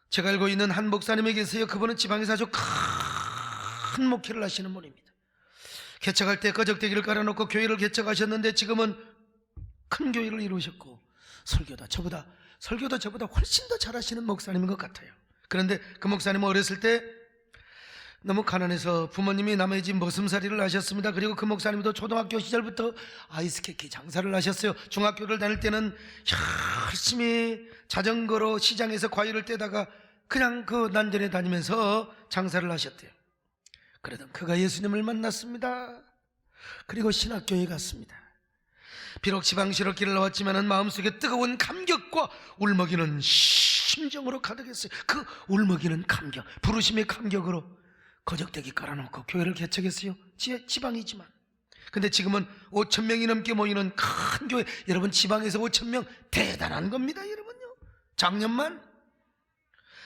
제가 알고 있는 한 목사님이 계세요. 그분은 지방에서 아주 큰 목회를 하시는 분입니다. 개척할 때 거적대기를 깔아놓고 교회를 개척하셨는데 지금은 큰 교회를 이루셨고 설교도 저보다 훨씬 더 잘하시는 목사님인 것 같아요. 그런데 그 목사님은 어렸을 때 너무 가난해서 부모님이 남의 집 머슴살이를 하셨습니다. 그리고 그 목사님도 초등학교 시절부터 아이스케이크 장사를 하셨어요. 중학교를 다닐 때는 열심히 자전거로 시장에서 과일을 떼다가 그냥 그 난전에 다니면서 장사를 하셨대요. 그러던 그가 예수님을 만났습니다. 그리고 신학교에 갔습니다. 비록 지방시로 길을 나왔지만 마음속에 뜨거운 감격과 울먹이는 심정으로 가득했어요. 그 울먹이는 감격, 부르심의 감격으로 거적대기 깔아놓고 교회를 개척했어요. 지방이지만. 근데 지금은 5,000명이 넘게 모이는 큰 교회. 여러분, 지방에서 5,000명 대단한 겁니다. 여러분요, 작년만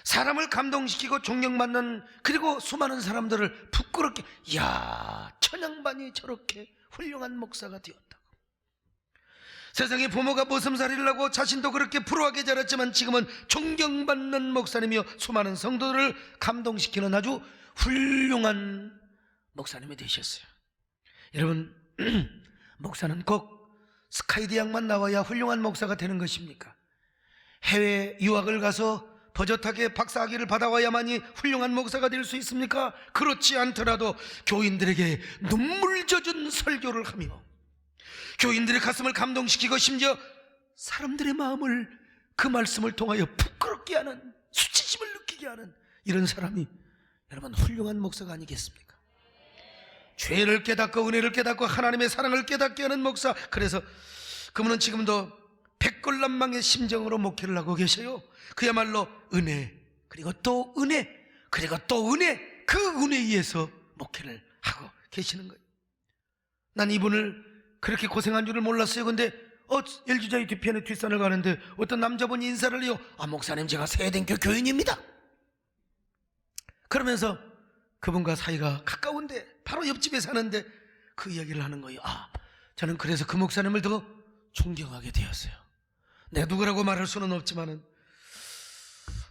사람을 감동시키고 존경받는, 그리고 수많은 사람들을 부끄럽게, 이야, 천양반이 저렇게 훌륭한 목사가 되었다고. 세상에 부모가 머슴살이를 하고 자신도 그렇게 불우하게 자랐지만 지금은 존경받는 목사님이요, 수많은 성도들을 감동시키는 아주 훌륭한 목사님이 되셨어요. 여러분, 목사는 꼭 스카이 대학만 나와야 훌륭한 목사가 되는 것입니까? 해외 유학을 가서 버젓하게 박사학위를 받아와야만이 훌륭한 목사가 될 수 있습니까? 그렇지 않더라도 교인들에게 눈물 젖은 설교를 하며 교인들의 가슴을 감동시키고 심지어 사람들의 마음을 그 말씀을 통하여 부끄럽게 하는, 수치심을 느끼게 하는 이런 사람이 여러분 훌륭한 목사가 아니겠습니까? 죄를 깨닫고 은혜를 깨닫고 하나님의 사랑을 깨닫게 하는 목사. 그래서 그분은 지금도 백골난방의 심정으로 목회를 하고 계셔요. 그야말로 은혜, 그리고 또 은혜, 그리고 또 은혜, 그 은혜에 의해서 목회를 하고 계시는 거예요. 난 이분을 그렇게 고생한 줄을 몰랐어요. 근데 LG자의 뒤편에 뒷산을 가는데 어떤 남자분이 인사를 해요. 목사님, 제가 세대den교 교인입니다. 그러면서 그분과 사이가 가까운데 바로 옆집에 사는데 그 이야기를 하는 거예요. 저는 그래서 그 목사님을 더 존경하게 되었어요. 내가 누구라고 말할 수는 없지만은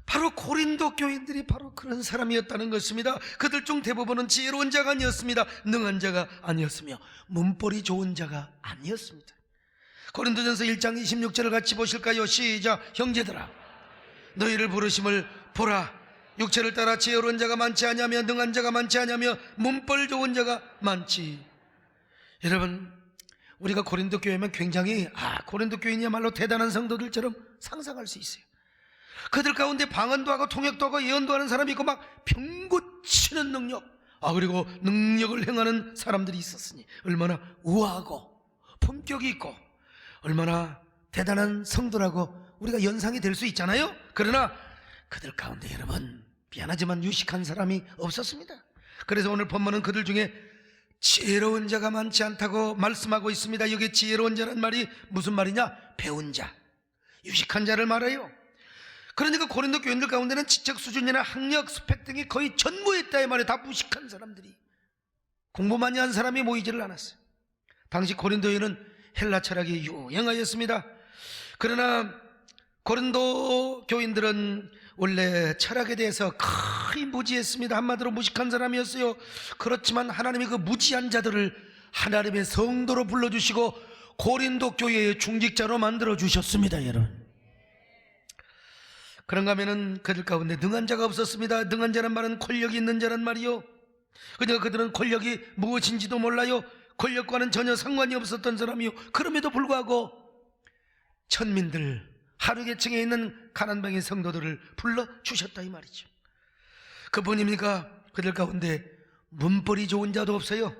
바로 고린도 교인들이 바로 그런 사람이었다는 것입니다. 그들 중 대부분은 지혜로운 자가 아니었습니다. 능한 자가 아니었으며 문벌이 좋은 자가 아니었습니다. 고린도전서 1장 26절을 같이 보실까요? 시작. 형제들아, 너희를 부르심을 보라. 육체를 따라 지혜로운 자가 많지 아니하며 능한 자가 많지 아니하며 문벌 좋은 자가 많지. 여러분, 우리가 고린도 교회면 굉장히 고린도 교인이야말로 대단한 성도들처럼 상상할 수 있어요. 그들 가운데 방언도 하고 통역도 하고 예언도 하는 사람이 있고 막 병고치는 능력, 그리고 능력을 행하는 사람들이 있었으니 얼마나 우아하고 품격이 있고 얼마나 대단한 성도라고 우리가 연상이 될 수 있잖아요. 그러나 그들 가운데 여러분, 미안하지만 유식한 사람이 없었습니다. 그래서 오늘 본문은 그들 중에 지혜로운 자가 많지 않다고 말씀하고 있습니다. 여기 지혜로운 자란 말이 무슨 말이냐? 배운 자, 유식한 자를 말해요. 그러니까 고린도 교인들 가운데는 지적 수준이나 학력, 스펙 등이 거의 전무했다 이 말에 다 무식한 사람들이, 공부 많이 한 사람이 모이지를 않았어요. 당시 고린도에는 헬라 철학이 유행하였습니다. 그러나 고린도 교인들은 원래 철학에 대해서 거의 무지했습니다. 한마디로 무식한 사람이었어요. 그렇지만 하나님이 그 무지한 자들을 하나님의 성도로 불러주시고 고린도 교회의 중직자로 만들어주셨습니다. 여러분, 그런가 하면은 그들 가운데 능한 자가 없었습니다. 능한 자란 말은 권력이 있는 자란 말이요, 그러니까 그들은 권력이 무엇인지도 몰라요. 권력과는 전혀 상관이 없었던 사람이요. 그럼에도 불구하고 천민들, 하루계층에 있는 가난뱅이 성도들을 불러주셨다 이 말이죠. 그분입니까? 그들 가운데 문벌이 좋은 자도 없어요.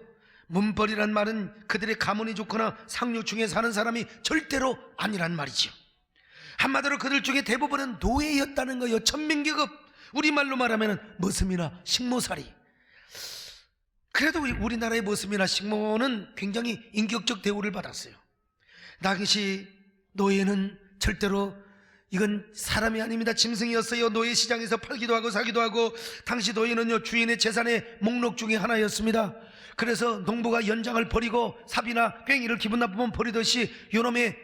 문벌이란 말은 그들의 가문이 좋거나 상류층에 사는 사람이 절대로 아니란 말이죠. 한마디로 그들 중에 대부분은 노예였다는 거예요. 천민계급, 우리말로 말하면 머슴이나 식모살이. 그래도 우리나라의 머슴이나 식모는 굉장히 인격적 대우를 받았어요. 당시 노예는 절대로 이건 사람이 아닙니다. 짐승이었어요. 노예 시장에서 팔기도 하고 사기도 하고, 당시 노예는요 주인의 재산의 목록 중에 하나였습니다. 그래서 농부가 연장을 버리고 삽이나 괭이를 기분 나쁘면 버리듯이 요놈의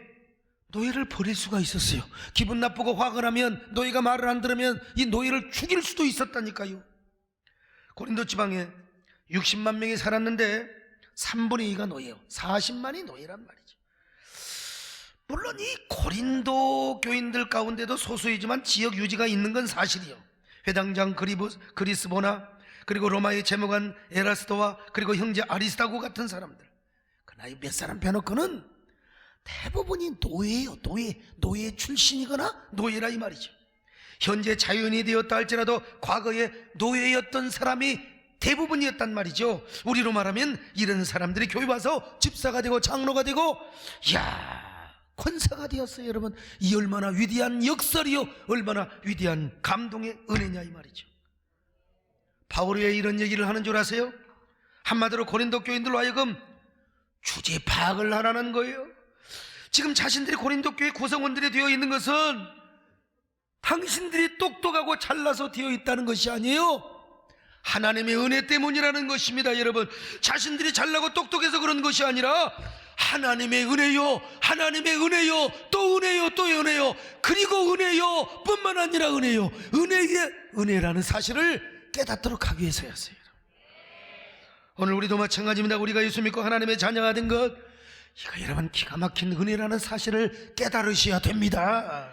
노예를 버릴 수가 있었어요. 기분 나쁘고 화가 나면, 노예가 말을 안 들으면 이 노예를 죽일 수도 있었다니까요. 고린도 지방에 60만 명이 살았는데 3분의 2가 노예요. 40만이 노예란 말이죠. 물론 이 고린도 교인들 가운데도 소수이지만 지역 유지가 있는 건 사실이요. 회당장 그리스보나, 그리고 로마의 재무관 에라스도와, 그리고 형제 아리스다고 같은 사람들, 그러나 몇 사람 빼놓고는 대부분이 노예예요. 노예 출신이거나 노예라 이 말이죠. 현재 자유인이 되었다 할지라도 과거에 노예였던 사람이 대부분이었단 말이죠. 우리로 말하면 이런 사람들이 교회 와서 집사가 되고 장로가 되고, 이야, 권사가 되었어요. 여러분, 이 얼마나 위대한 역설이요, 얼마나 위대한 감동의 은혜냐 이 말이죠. 바울이 왜 이런 얘기를 하는 줄 아세요? 한마디로 고린도 교인들로 하여금 주제 파악을 하라는 거예요. 지금 자신들이 고린도 교회 구성원들이 되어 있는 것은 당신들이 똑똑하고 잘나서 되어 있다는 것이 아니에요. 하나님의 은혜 때문이라는 것입니다. 여러분, 자신들이 잘나고 똑똑해서 그런 것이 아니라 하나님의 은혜요, 하나님의 은혜요, 또 은혜요, 또 은혜요, 그리고 은혜요 뿐만 아니라 은혜요, 은혜의 은혜라는 사실을 깨닫도록 하기 위해서였어요. 오늘 우리도 마찬가지입니다. 우리가 예수 믿고 하나님의 자녀가 된 것, 이거 여러분 기가 막힌 은혜라는 사실을 깨달으셔야 됩니다.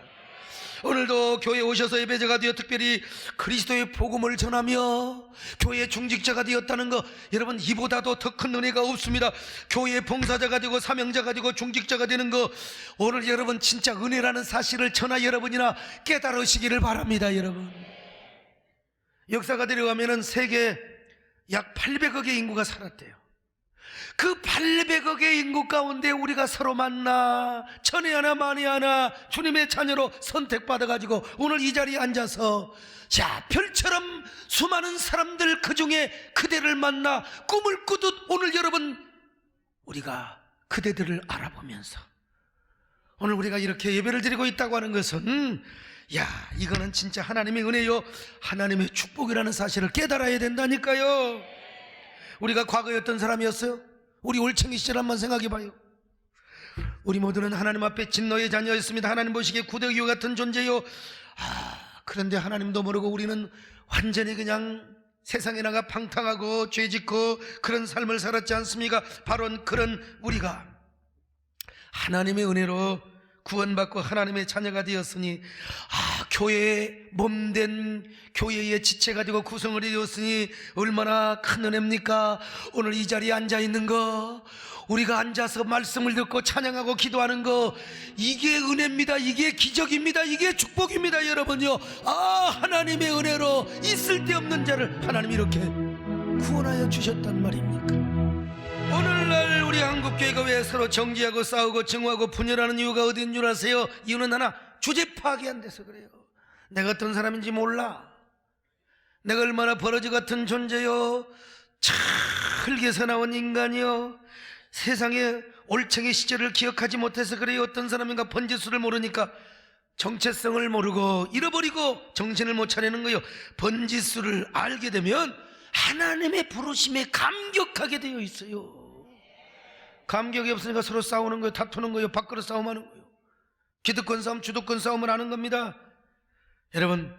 오늘도 교회에 오셔서 예배자가 되어 특별히 그리스도의 복음을 전하며 교회의 중직자가 되었다는 것, 여러분 이보다도 더 큰 은혜가 없습니다. 교회의 봉사자가 되고 사명자가 되고 중직자가 되는 것, 오늘 여러분 진짜 은혜라는 사실을 저나 여러분이나 깨달으시기를 바랍니다. 여러분, 역사가 들어가면은 세계 약 800억의 인구가 살았대요. 그 800억의 인구 가운데 우리가 서로 만나 천에 하나 만에 하나 주님의 자녀로 선택받아가지고 오늘 이 자리에 앉아서, 자, 별처럼 수많은 사람들 그 중에 그대를 만나 꿈을 꾸듯 오늘 여러분 우리가 그대들을 알아보면서 오늘 우리가 이렇게 예배를 드리고 있다고 하는 것은, 야, 이거는 진짜 하나님의 은혜요, 하나님의 축복이라는 사실을 깨달아야 된다니까요. 우리가 과거에 어떤 사람이었어요? 우리 올챙이 시절 한번 생각해 봐요. 우리 모두는 하나님 앞에 진노의 자녀였습니다. 하나님 보시기에 구더기와 같은 존재요. 그런데 하나님도 모르고 우리는 완전히 그냥 세상에 나가 방탕하고 죄짓고 그런 삶을 살았지 않습니까? 바로 그런 우리가 하나님의 은혜로 구원받고 하나님의 자녀가 되었으니, 교회의 몸된 교회의 지체가 되고 구성을 되었으니 얼마나 큰 은혜입니까? 오늘 이 자리에 앉아있는 거, 우리가 앉아서 말씀을 듣고 찬양하고 기도하는 거, 이게 은혜입니다. 이게 기적입니다. 이게 축복입니다. 여러분요, 하나님의 은혜로 있을 데 없는 자를 하나님이 이렇게 구원하여 주셨단 말입니까? 오늘날 우리 한국교회가 왜 서로 정지하고 싸우고 증오하고 분열하는 이유가 어디인 줄 아세요? 이유는 하나, 주제 파악이 안 돼서 그래요. 내가 어떤 사람인지 몰라. 내가 얼마나 버러지 같은 존재요, 흙에서 나온 인간이요, 세상의 올챙이 시절을 기억하지 못해서 그래요. 어떤 사람인가 번지수를 모르니까 정체성을 모르고 잃어버리고 정신을 못 차리는 거예요. 번지수를 알게 되면 하나님의 부르심에 감격하게 되어 있어요. 감격이 없으니까 서로 싸우는 거예요. 다투는 거예요. 밖으로 싸움하는 거예요. 기득권 싸움, 주도권 싸움을 하는 겁니다. 여러분,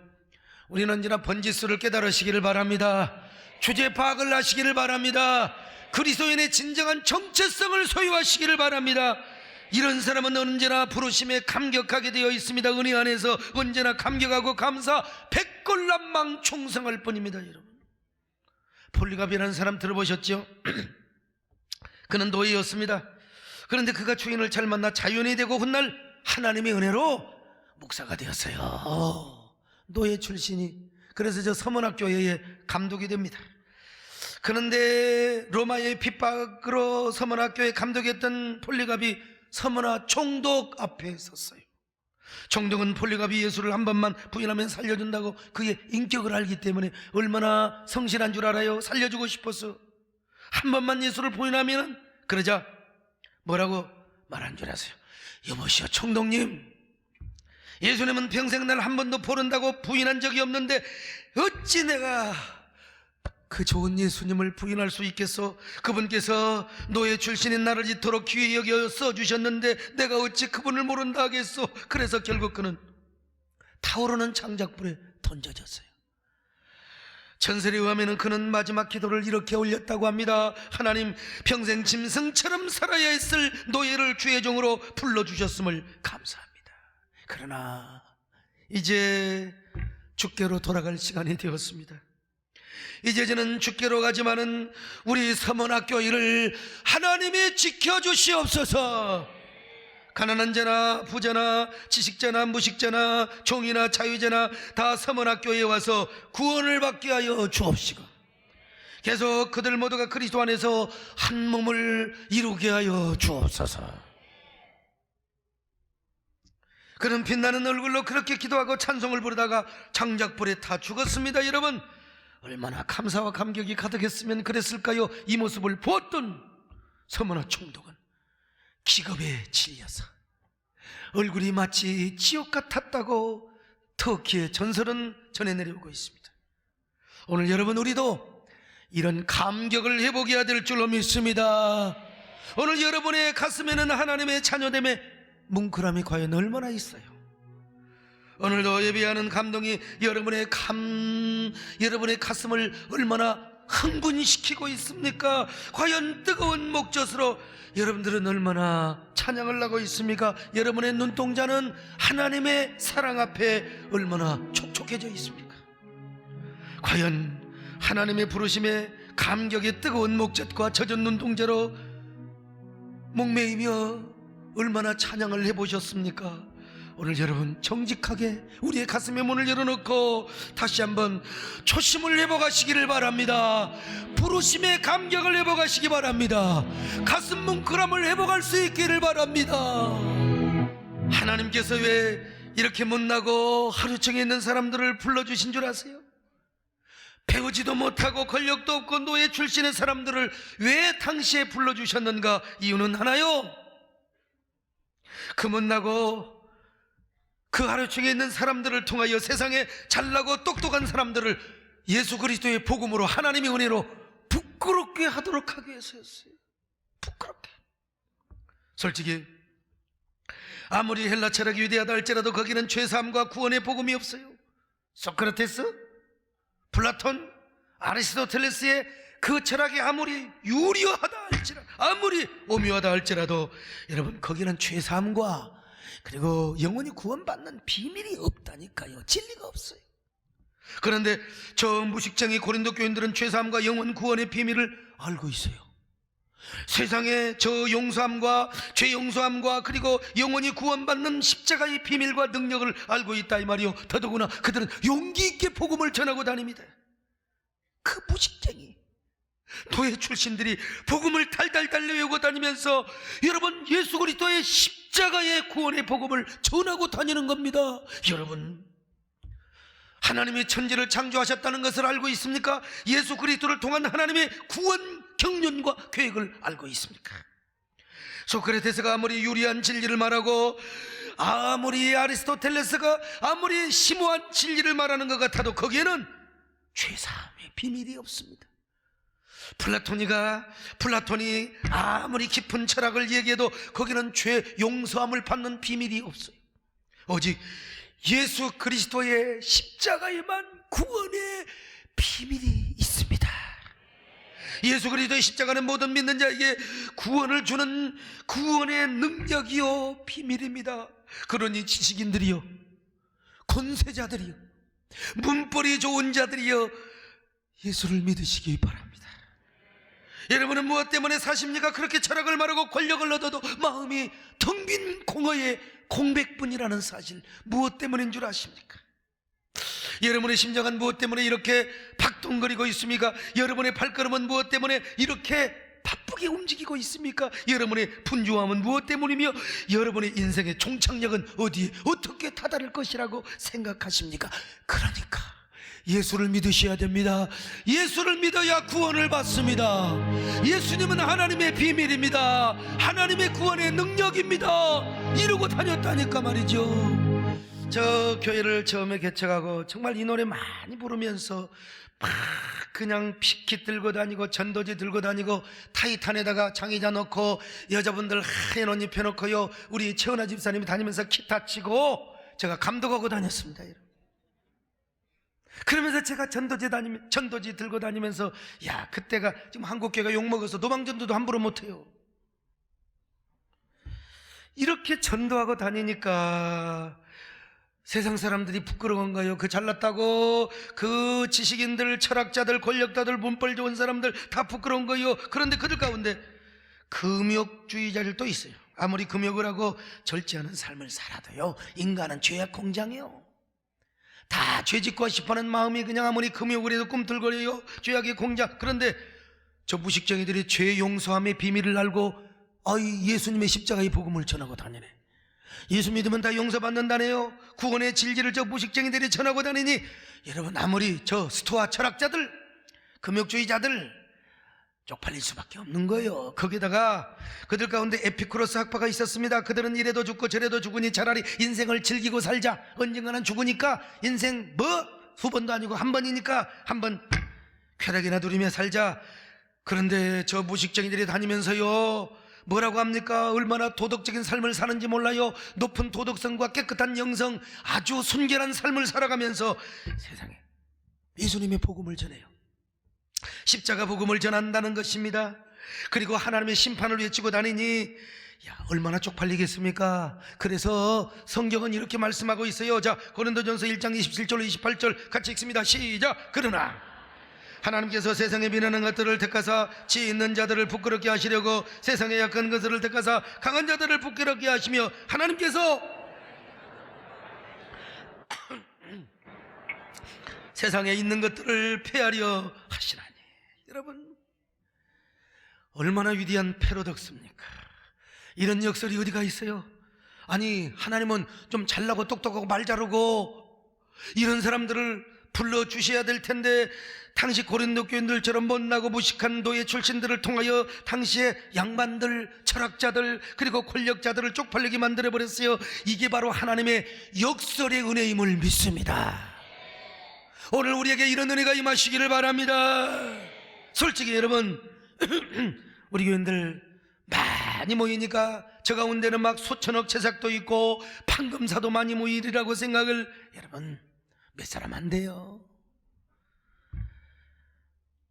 우리는 언제나 번지수를 깨달으시기를 바랍니다. 주제 파악을 하시기를 바랍니다. 그리스도인의 진정한 정체성을 소유하시기를 바랍니다. 이런 사람은 언제나 부르심에 감격하게 되어 있습니다. 은혜 안에서 언제나 감격하고 감사, 백골난망 충성할 뿐입니다. 여러분, 폴리갑이라는 사람 들어보셨죠? 그는 노예였습니다. 그런데 그가 주인을 잘 만나 자유인이 되고 훗날 하나님의 은혜로 목사가 되었어요. 노예 출신이. 그래서 저 서문학교회의 감독이 됩니다. 그런데 로마의 핍박으로 서문학교의 감독이었던 폴리갑이 서문화 총독 앞에 섰어요. 총독은 폴리갑이 예수를 한 번만 부인하면 살려준다고 그의 인격을 알기 때문에 얼마나 성실한 줄 알아요? 살려주고 싶어서 한 번만 예수를 부인하면, 그러자 뭐라고 말한 줄 아세요? 여보시오 총독님, 예수님은 평생 날 한 번도 모른다고 부인한 적이 없는데 어찌 내가 그 좋은 예수님을 부인할 수 있겠어? 그분께서 노예 출신인 나를 이토록 귀히 여겨 써주셨는데 내가 어찌 그분을 모른다 하겠소? 그래서 결국 그는 타오르는 장작불에 던져졌어요. 전설에 의하면 그는 마지막 기도를 이렇게 올렸다고 합니다. 하나님, 평생 짐승처럼 살아야 했을 노예를 주의 종으로 불러주셨음을 감사합니다. 그러나 이제 주께로 돌아갈 시간이 되었습니다. 이제 저는 주께로 가지만은 우리 서문학교회를 하나님이 지켜주시옵소서. 가난한 자나 부자나 지식자나 무식자나 종이나 자유자나 다 서문학교에 와서 구원을 받게 하여 주옵시고, 계속 그들 모두가 그리스도 안에서 한 몸을 이루게 하여 주옵소서. 그는 빛나는 얼굴로 그렇게 기도하고 찬송을 부르다가 장작불에 타 죽었습니다. 여러분, 얼마나 감사와 감격이 가득했으면 그랬을까요? 이 모습을 보았던 서문화 총독은 기겁에 질려서 얼굴이 마치 지옥 같았다고 터키의 전설은 전해 내려오고 있습니다. 오늘 여러분, 우리도 이런 감격을 회복해야 될 줄로 믿습니다. 오늘 여러분의 가슴에는 하나님의 자녀됨의 뭉클함이 과연 얼마나 있어요? 오늘도 예배하는 감동이 여러분의 가슴을 얼마나 흥분시키고 있습니까? 과연 뜨거운 목젖으로 여러분들은 얼마나 찬양을 하고 있습니까? 여러분의 눈동자는 하나님의 사랑 앞에 얼마나 촉촉해져 있습니까? 과연 하나님의 부르심에 감격의 뜨거운 목젖과 젖은 눈동자로 목매이며 얼마나 찬양을 해보셨습니까? 오늘 여러분, 정직하게 우리의 가슴에 문을 열어놓고 다시 한번 초심을 회복하시기를 바랍니다. 부르심의 감격을 회복하시기 바랍니다. 가슴 뭉클함을 회복할 수 있기를 바랍니다. 하나님께서 왜 이렇게 못나고 하루청에 있는 사람들을 불러주신 줄 아세요? 배우지도 못하고 권력도 없고 노예 출신의 사람들을 왜 당시에 불러주셨는가? 이유는 하나요. 그 못나고 그 하루층에 있는 사람들을 통하여 세상에 잘나고 똑똑한 사람들을 예수 그리스도의 복음으로 하나님의 은혜로 부끄럽게 하도록 하기 위해서였어요. 부끄럽게. 솔직히 아무리 헬라 철학이 위대하다 할지라도 거기는 죄사함과 구원의 복음이 없어요. 소크라테스, 플라톤, 아리스토텔레스의 그 철학이 아무리 유리하다 할지라도, 아무리 오묘하다 할지라도 여러분, 거기는 죄사함과 그리고 영원히 구원받는 비밀이 없다니까요. 진리가 없어요. 그런데 저 무식쟁이 고린도 교인들은 죄사함과 영원 구원의 비밀을 알고 있어요. 세상에 저 용서함과 죄 용서함과 그리고 영원히 구원받는 십자가의 비밀과 능력을 알고 있다 이 말이요. 더더구나 그들은 용기 있게 복음을 전하고 다닙니다. 그 무식쟁이 노예 출신들이 복음을 달달달 외우고 다니면서 여러분, 예수 그리스도의 십자가의 구원의 복음을 전하고 다니는 겁니다. 여러분, 하나님이 천지를 창조하셨다는 것을 알고 있습니까? 예수 그리스도를 통한 하나님의 구원 경륜과 계획을 알고 있습니까? 소크라테스가 아무리 유리한 진리를 말하고 아무리 아리스토텔레스가 아무리 심오한 진리를 말하는 것 같아도 거기에는 죄사함의 비밀이 없습니다. 플라톤이 아무리 깊은 철학을 얘기해도 거기는 죄 용서함을 받는 비밀이 없어요. 오직 예수 그리스도의 십자가에만 구원의 비밀이 있습니다. 예수 그리스도의 십자가는 모든 믿는 자에게 구원을 주는 구원의 능력이요 비밀입니다. 그러니 지식인들이요, 권세자들이요, 문벌이 좋은 자들이요, 예수를 믿으시기 바랍니다. 여러분은 무엇 때문에 사십니까? 그렇게 철학을 말하고 권력을 얻어도 마음이 텅 빈 공허의 공백뿐이라는 사실, 무엇 때문인 줄 아십니까? 여러분의 심장은 무엇 때문에 이렇게 박동거리고 있습니까? 여러분의 발걸음은 무엇 때문에 이렇게 바쁘게 움직이고 있습니까? 여러분의 분주함은 무엇 때문이며 여러분의 인생의 종착역은 어디에 어떻게 다다를 것이라고 생각하십니까? 그러니까 예수를 믿으셔야 됩니다. 예수를 믿어야 구원을 받습니다. 예수님은 하나님의 비밀입니다. 하나님의 구원의 능력입니다. 이러고 다녔다니까 말이죠. 저 교회를 처음에 개척하고 정말 이 노래 많이 부르면서 막 그냥 피켓 들고 다니고 전도지 들고 다니고 타이탄에다가 장의자 넣고 여자분들 하얀 옷 입혀놓고요, 우리 최은아 집사님이 다니면서 기타 치고 제가 감독하고 다녔습니다. 그러면서 제가 전도지 들고 다니면서, 야, 그때가 지금 한국교회가 욕먹어서 노방전도도 함부로 못해요. 이렇게 전도하고 다니니까 세상 사람들이 부끄러운 거예요. 그 잘났다고, 그 지식인들, 철학자들, 권력자들, 문벌 좋은 사람들 다 부끄러운 거예요. 그런데 그들 가운데 금욕주의자들도 있어요. 아무리 금욕을 하고 절제하는 삶을 살아도요, 인간은 죄악 공장이에요. 다 죄짓고 싶어하는 마음이 그냥 아무리 금욕을 해도 꿈틀거려요. 죄악의 공장. 그런데 저 무식쟁이들이 죄 용서함의 비밀을 알고 예수님의 십자가의 복음을 전하고 다니네. 예수 믿으면 다 용서받는다네요. 구원의 진리를 저 무식쟁이들이 전하고 다니니, 여러분, 아무리 저 스토아 철학자들, 금욕주의자들 쪽팔릴 수밖에 없는 거예요. 거기다가 그들 가운데 에피쿠로스 학파가 있었습니다. 그들은 이래도 죽고 저래도 죽으니 차라리 인생을 즐기고 살자. 언젠가는 죽으니까 인생 두 번도 아니고 한 번이니까 한 번 쾌락이나 누리며 살자. 그런데 저 무식쟁이들이 다니면서요, 뭐라고 합니까? 얼마나 도덕적인 삶을 사는지 몰라요. 높은 도덕성과 깨끗한 영성, 아주 순결한 삶을 살아가면서 세상에 예수님의 복음을 전해요. 십자가 복음을 전한다는 것입니다. 그리고 하나님의 심판을 외치고 다니니, 야, 얼마나 쪽팔리겠습니까? 그래서 성경은 이렇게 말씀하고 있어요. 자, 고린도전서 1장 27절 28절 같이 읽습니다. 시작. 그러나 하나님께서 세상에 비난하는 것들을 택하사 지 있는 자들을 부끄럽게 하시려고 세상에 약한 것들을 택하사 강한 자들을 부끄럽게 하시며, 하나님께서 세상에 있는 것들을 폐하려 하시나니. 여러분, 얼마나 위대한 패러독스입니까? 이런 역설이 어디가 있어요? 아니, 하나님은 좀 잘나고 똑똑하고 말 잘하고 이런 사람들을 불러주셔야 될 텐데, 당시 고린도 교인들처럼 못나고 무식한 노예 출신들을 통하여 당시의 양반들, 철학자들, 그리고 권력자들을 쪽팔리게 만들어버렸어요. 이게 바로 하나님의 역설의 은혜임을 믿습니다. 오늘 우리에게 이런 은혜가 임하시기를 바랍니다. 솔직히 여러분, 우리 교인들 많이 모이니까 저 가운데는 막 수천억 채삭도 있고 판금사도 많이 모이리라고 생각을, 여러분, 몇 사람 안 돼요.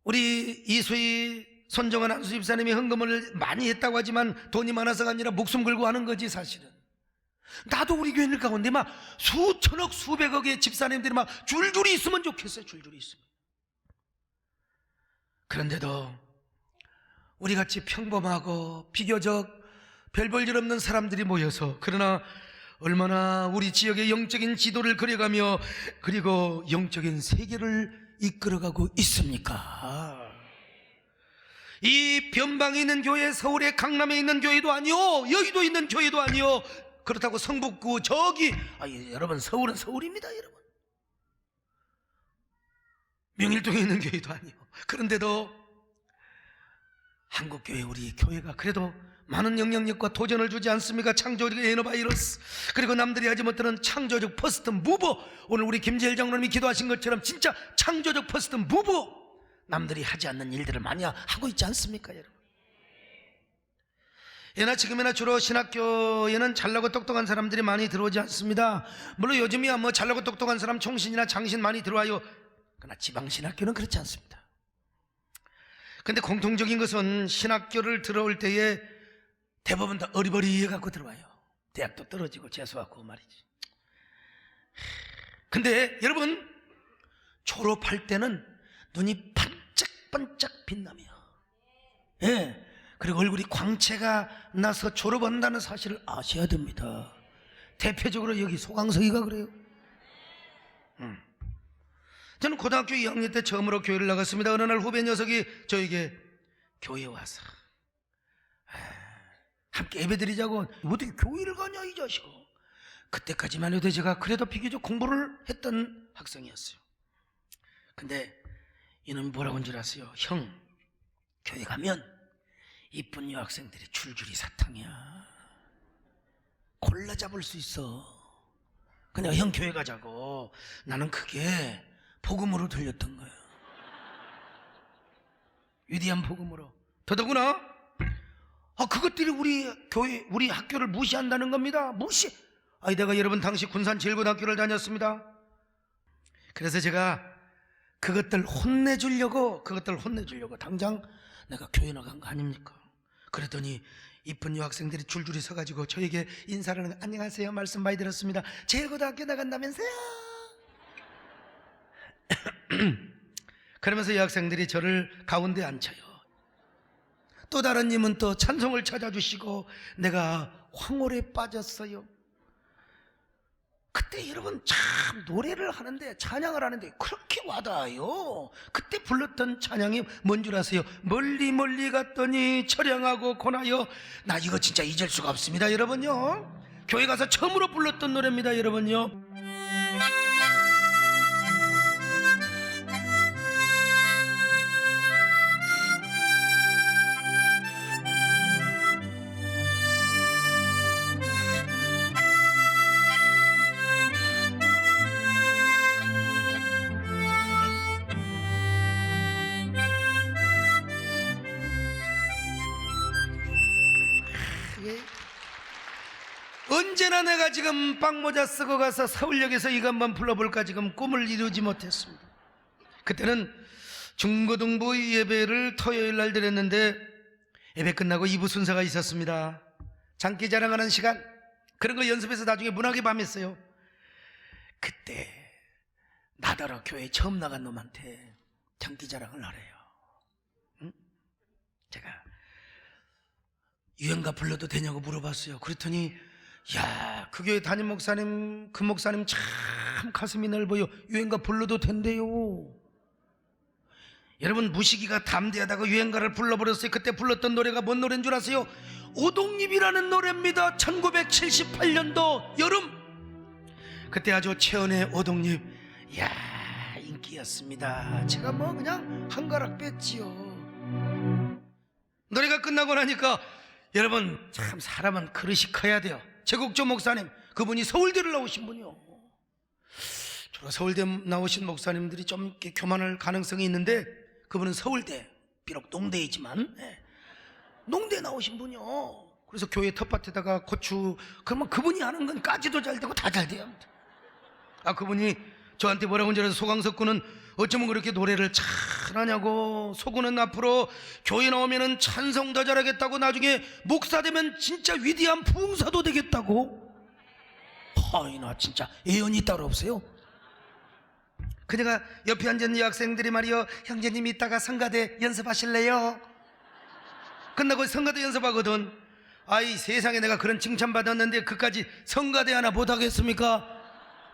우리 이수희, 손정은 안수 집사님이 헌금을 많이 했다고 하지만 돈이 많아서가 아니라 목숨 걸고 하는 거지 사실은. 나도 우리 교인들 가운데 막 수천억 수백억의 집사님들이 막 줄줄이 있으면 좋겠어요. 줄줄이 있으면. 그런데도 우리같이 평범하고 비교적 별 볼 일 없는 사람들이 모여서, 그러나 얼마나 우리 지역의 영적인 지도를 그려가며 그리고 영적인 세계를 이끌어가고 있습니까? 이 변방에 있는 교회, 서울의 강남에 있는 교회도 아니요, 여의도 있는 교회도 아니요, 그렇다고 성북구 저기, 여러분, 서울은 서울입니다. 여러분, 명일동에 있는 교회도 아니요. 그런데도 한국교회, 우리 교회가 그래도 많은 영향력과 도전을 주지 않습니까? 창조적 에너바이러스, 그리고 남들이 하지 못하는 창조적 퍼스트 무브. 오늘 우리 김재일 장로님이 기도하신 것처럼 진짜 창조적 퍼스트 무브, 남들이 하지 않는 일들을 많이 하고 있지 않습니까? 여러분, 예나 지금이나 주로 신학교에는 잘나고 똑똑한 사람들이 많이 들어오지 않습니다. 물론 요즘이야 뭐 잘나고 똑똑한 사람 총신이나 장신 많이 들어와요. 그러나 지방 신학교는 그렇지 않습니다. 근데 공통적인 것은 신학교를 들어올 때에 대부분 다 어리버리해 갖고 들어와요. 대학도 떨어지고 재수하고 말이지. 근데 여러분, 졸업할 때는 눈이 반짝반짝 빛나며, 예, 그리고 얼굴이 광채가 나서 졸업한다는 사실을 아셔야 됩니다. 대표적으로 여기 소강석이가 그래요. 저는 고등학교 2학년 때 처음으로 교회를 나갔습니다. 어느 날 후배 녀석이 저에게 교회에 와서 함께 예배드리자고, 어떻게 교회를 가냐 이 자식아. 그때까지만 해도 제가 그래도 비교적 공부를 했던 학생이었어요. 근데 이놈이 뭐라고 한 줄 아세요? 형, 교회 가면 이쁜 여학생들이 줄줄이 사탕이야. 골라 잡을 수 있어. 그냥 형 교회 가자고. 나는 그게 복음으로 들렸던 거예요. 위대한 복음으로. 더더구나 그것들이 우리 교회, 우리 학교를 무시한다는 겁니다. 무시. 내가 여러분 당시 군산 제일고등학교를 다녔습니다. 그래서 제가 그것들 혼내주려고 당장 내가 교회 나간 거 아닙니까? 그랬더니 이쁜 여학생들이 줄줄이 서가지고 저에게 인사를 하는, 안녕하세요, 말씀 많이 들었습니다. 제일고등학교 나간다면서요? 그러면서 여학생들이 저를 가운데 앉혀요. 또 다른 님은 또 찬송을 찾아주시고 내가 황홀에 빠졌어요. 그때 여러분 참 노래를 하는데, 찬양을 하는데 그렇게 와닿아요. 그때 불렀던 찬양이 뭔 줄 아세요? 멀리 멀리 갔더니 처량하고 고나요. 나 이거 진짜 잊을 수가 없습니다, 여러분요. 교회 가서 처음으로 불렀던 노래입니다, 여러분요. 언제나 내가 지금 빵모자 쓰고 가서 서울역에서 이거 한번 불러볼까 지금 꿈을 이루지 못했습니다. 그때는 중고등부 예배를 토요일 날 드렸는데 예배 끝나고 2부 순서가 있었습니다. 장기 자랑하는 시간, 그런 거 연습해서 나중에 문학의 밤 했어요. 그때 나더러 교회 처음 나간 놈한테 장기 자랑을 하래요. 응? 제가 유행가 불러도 되냐고 물어봤어요. 그랬더니 야, 그 교회 담임 목사님, 그 목사님 참 가슴이 넓어요. 유행가 불러도 된대요. 여러분, 무식이가 담대하다고 유행가를 불러버렸어요. 그때 불렀던 노래가 뭔 노래인 줄 아세요? 오동잎이라는 노래입니다. 1978년도 여름. 그때 아주 최연의 오동잎, 이야, 인기였습니다. 제가 뭐 그냥 한가락 뺐지요. 노래가 끝나고 나니까 여러분, 참 사람은 그릇이 커야 돼요. 최국조 목사님, 그분이 서울대를 나오신 분이요. 주로 서울대 나오신 목사님들이 좀 이렇게 교만할 가능성이 있는데 그분은 서울대, 비록 농대이지만 농대 나오신 분이요. 그래서 교회 텃밭에다가 고추, 그러면 그분이 하는 건 까지도 잘 되고 다 잘 돼요. 그분이 저한테 뭐라고 하는지 알아서, 소강석군은 어쩌면 그렇게 노래를 잘하냐고, 소군은 앞으로 교회 나오면은 찬송 더 잘하겠다고, 나중에 목사 되면 진짜 위대한 부흥사도 되겠다고. 나 진짜 예언이 따로 없어요. 그녀가 옆에 앉은 여학생들이 말이요, 형제님 이따가 성가대 연습하실래요? 끝나고 성가대 연습하거든. 아이 세상에, 내가 그런 칭찬받았는데 그까지 성가대 하나 못하겠습니까?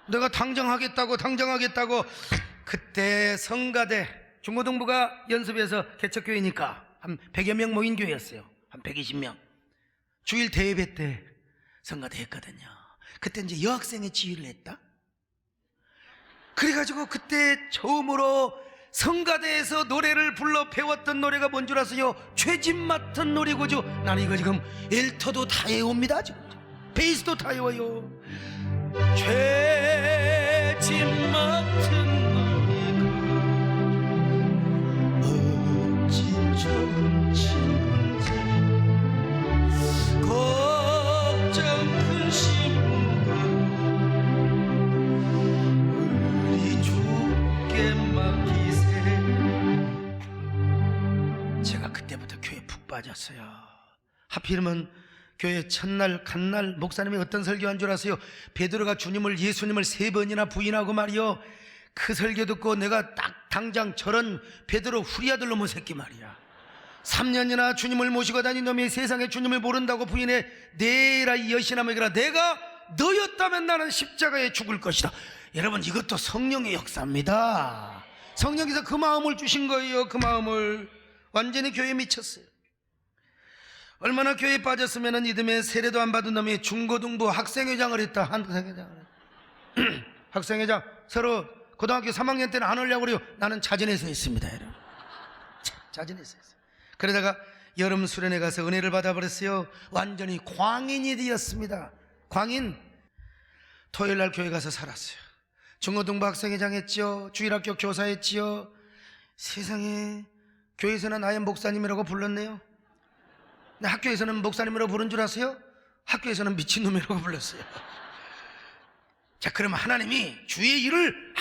내가 당장 하겠다고. 그때 성가대, 중고등부가 연습해서 개척교회니까 한 100여 명 모인 교회였어요. 한 120명. 주일 대예배 때 성가대 했거든요. 그때 이제 여학생의 지휘를 했다. 그래가지고 그때 처음으로 성가대에서 노래를 불러 배웠던 노래가 뭔 줄 아세요? 죄짐 맡은 노래고죠. 나는 이거 지금 엘터도 다 외웁니다. 지금 베이스도 다 외워요. 죄짐 맡은 노래가 어찌 좋은 친구인지, 걱정 큰 심부가 우리 주께 맡기세. 제가 그때부터 교회에 푹 빠졌어요. 하필이면 교회 첫날 간날 목사님이 어떤 설교한 줄 아세요? 베드로가 예수님을 3번이나 부인하고 말이요, 그 설교 듣고 내가 딱 당장 저런 베드로 후리아들 놈의 새끼 말이야, 3년이나 주님을 모시고 다닌 놈이 세상에 주님을 모른다고 부인해, 내라 이 여신아 먹이라, 내가 너였다면 나는 십자가에 죽을 것이다. 여러분, 이것도 성령의 역사입니다. 성령께서 그 마음을 주신 거예요. 그 마음을. 완전히 교회에 미쳤어요. 얼마나 교회에 빠졌으면 이듬해 세례도 안 받은 놈이 중고등부 학생회장을 했다. 학생회장을. 학생회장 서로 고등학교 3학년 때는 안 하려고 그래요. 나는 자진해서 했습니다, 여러분. 자진해서 했어요. 그러다가 여름 수련회 가서 은혜를 받아버렸어요. 완전히 광인이 되었습니다. 광인. 토요일 날 교회 가서 살았어요. 중고등부 학생회장 했지요. 주일학교 교사 했지요. 세상에, 교회에서는 아예 목사님이라고 불렀네요. 근데 학교에서는 목사님이라고 부른 줄 아세요? 학교에서는 미친놈이라고 불렀어요. 자, 그러면 하나님이 주의 일을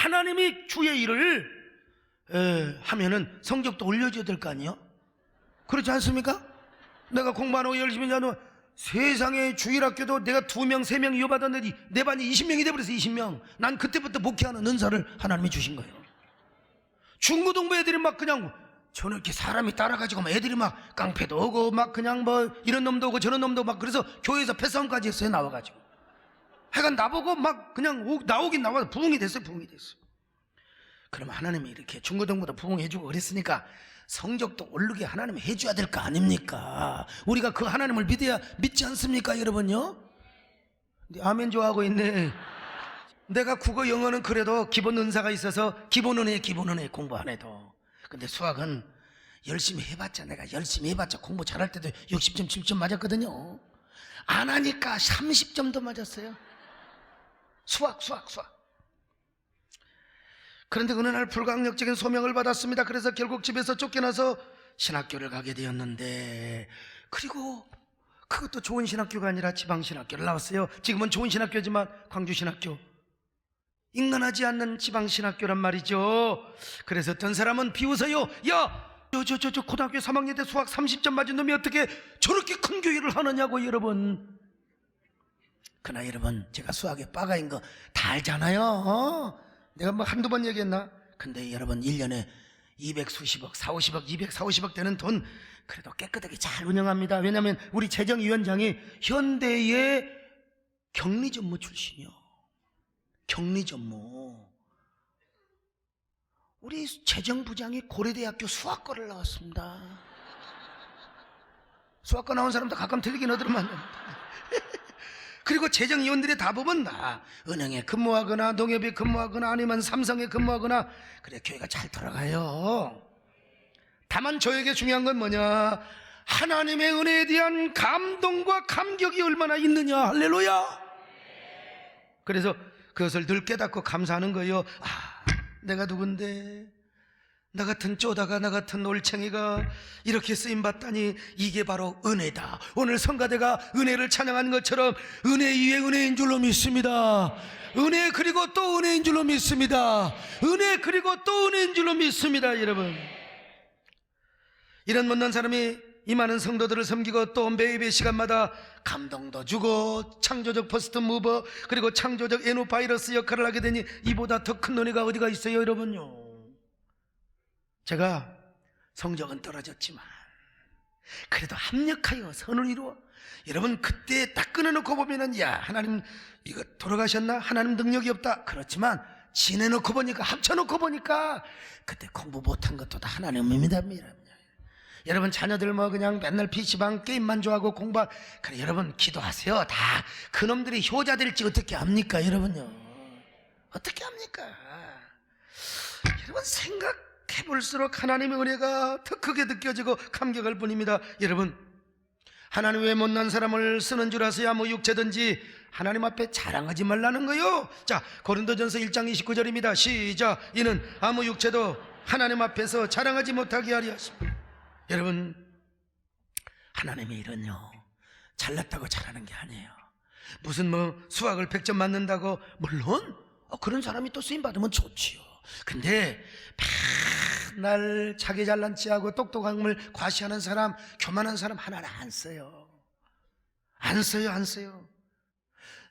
하면은 성적도 올려줘야 될 거 아니에요? 그렇지 않습니까? 내가 공부하고 열심히 하는 세상에, 주일학교도 내가 2명 3명 이어받았는데 내 반이 20명이 돼버렸어. 20명. 난 그때부터 목회하는 은사를 하나님이 주신 거예요. 중고등부 애들이 막 그냥 저는 이렇게 사람이 따라가지고 막 애들이 막 깡패도 오고 막 그냥 뭐 이런 놈도 오고 저런 놈도 막, 그래서 교회에서 패싸움까지 했어요. 나와가지고. 하여간 나보고 막 그냥 나오긴 나와서 부흥이 됐어요. 부흥이 됐어요. 그러면 하나님이 이렇게 중고등부도 부흥해주고 그랬으니까 성적도 오르게 하나님이 해줘야 될 거 아닙니까? 우리가 그 하나님을 믿지 않습니까, 여러분요? 아멘 좋아하고 있네. 내가 국어 영어는 그래도 기본 은사가 있어서 기본은 해 공부 안 해도. 근데 수학은 열심히 해봤자, 내가 열심히 해봤자 공부 잘할 때도 60점 70점 맞았거든요. 안 하니까 30점도 맞았어요. 수학. 그런데 어느 날 불가항력적인 소명을 받았습니다. 그래서 결국 집에서 쫓겨나서 신학교를 가게 되었는데, 그리고 그것도 좋은 신학교가 아니라 지방 신학교를 나왔어요. 지금은 좋은 신학교지만 광주 신학교, 인간하지 않는 지방 신학교란 말이죠. 그래서 어떤 사람은 비웃어요. 야, 저 고등학교 3학년 때 수학 30점 맞은 놈이 어떻게 저렇게 큰 교회를 하느냐고. 여러분, 그러나 여러분, 제가 수학에 빠가인 거 다 알잖아요. 내가 뭐 한두 번 얘기했나? 근데 여러분, 1년에 200수십억, 450억, 240, 50억 되는 돈 그래도 깨끗하게 잘 운영합니다. 왜냐하면 우리 재정위원장이 현대의 격리전무 출신이요. 격리전무. 우리 재정부장이 고려대학교 수학과를 나왔습니다. 수학과 나온 사람도 가끔 틀리긴 하더만. 그리고 재정위원들이 다 보면 다 은행에 근무하거나 농협에 근무하거나 아니면 삼성에 근무하거나, 그래 교회가 잘 돌아가요. 다만 저에게 중요한 건 뭐냐? 하나님의 은혜에 대한 감동과 감격이 얼마나 있느냐. 할렐루야. 그래서 그것을 늘 깨닫고 감사하는 거예요. 내가 누군데, 나 같은 쪼다가, 나 같은 올챙이가 이렇게 쓰임받다니, 이게 바로 은혜다. 오늘 성가대가 은혜를 찬양한 것처럼 은혜 위에 은혜인 줄로 믿습니다. 은혜 그리고 또 은혜인 줄로 믿습니다. 은혜 그리고 또 은혜인 줄로 믿습니다. 여러분, 이런 못난 사람이 이 많은 성도들을 섬기고 또 매일의 시간마다 감동도 주고 창조적 퍼스트 무버 그리고 창조적 에노바이러스 역할을 하게 되니 이보다 더 큰 은혜가 어디가 있어요, 여러분요. 제가 성적은 떨어졌지만 그래도 합력하여 선을 이루어, 여러분 그때 딱 끊어놓고 보면은, 야, 하나님 이거 돌아가셨나? 하나님 능력이 없다. 그렇지만 지내놓고 보니까, 합쳐놓고 보니까 그때 공부 못한 것도 다 하나님입니다. 여러분 자녀들 뭐 그냥 맨날 PC방 게임만 좋아하고 그래, 여러분 기도하세요. 다 그놈들이 효자 될지 어떻게 합니까, 여러분요? 어떻게 합니까? 여러분 생각해볼수록 하나님의 은혜가 더 크게 느껴지고 감격할 뿐입니다. 여러분, 하나님 왜 못난 사람을 쓰는 줄 아세요? 뭐 육체든지 하나님 앞에 자랑하지 말라는 거요. 자, 고린도전서 1장 29절입니다 시작. 이는 아무 육체도 하나님 앞에서 자랑하지 못하게 하리 하십니다. 여러분, 하나님의 일은요, 잘났다고 잘하는 게 아니에요. 무슨 뭐 수학을 100점 맞는다고, 물론 그런 사람이 또 쓰임받으면 좋지요. 근데 맨날 자기 잘난 체하고 똑똑함을 과시하는 사람, 교만한 사람 하나는 안 써요. 안 써요.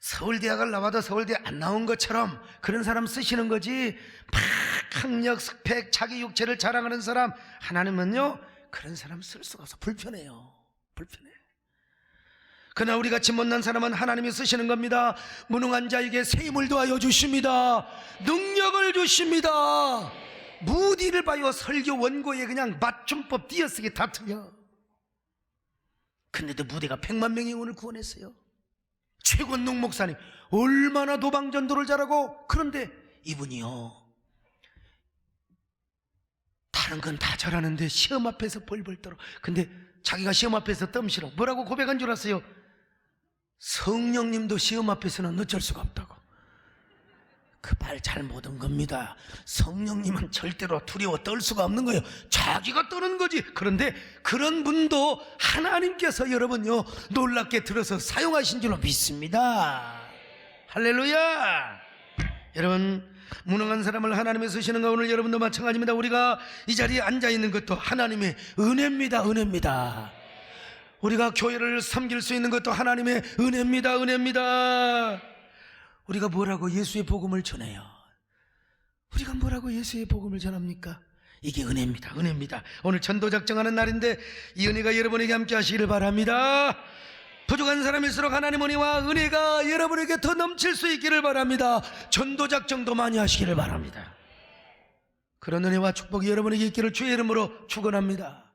서울대학을 나와도 서울대 안 나온 것처럼 그런 사람 쓰시는 거지, 학력, 스펙, 자기 육체를 자랑하는 사람, 하나님은요 그런 사람 쓸 수가 없어. 불편해요. 그러나 우리 같이 못난 사람은 하나님이 쓰시는 겁니다. 무능한 자에게 새 힘을 더하여 주십니다. 능력을 주십니다. 무디를 봐요. 설교 원고에 그냥 맞춤법 띄어쓰기 다 틀려. 근데도 무대가 100만 명의 영혼을 구원했어요. 최권농 목사님 얼마나 도방전도를 잘하고, 그런데 이분이요, 다른 건 다 잘하는데 시험 앞에서 벌벌 떨어. 근데 자기가 시험 앞에서 뜸실어 뭐라고 고백한 줄 아세요? 성령님도 시험 앞에서는 어쩔 수가 없다고. 그 말 잘못한 겁니다. 성령님은 절대로 두려워 떨 수가 없는 거예요. 자기가 떠는 거지. 그런데 그런 분도 하나님께서 여러분요 놀랍게 들어서 사용하신 줄로 믿습니다. 할렐루야. 여러분, 무능한 사람을 하나님이 쓰시는 거 오늘 여러분도 마찬가지입니다. 우리가 이 자리에 앉아있는 것도 하나님의 은혜입니다. 은혜입니다. 우리가 교회를 섬길 수 있는 것도 하나님의 은혜입니다. 은혜입니다. 우리가 뭐라고 예수의 복음을 전해요? 우리가 뭐라고 예수의 복음을 전합니까? 이게 은혜입니다. 은혜입니다. 오늘 전도작정하는 날인데 이 은혜가 여러분에게 함께 하시기를 바랍니다. 부족한 사람일수록 하나님 은혜와 은혜가 여러분에게 더 넘칠 수 있기를 바랍니다. 전도작정도 많이 하시기를 바랍니다. 그런 은혜와 축복이 여러분에게 있기를 주의 이름으로 축원합니다.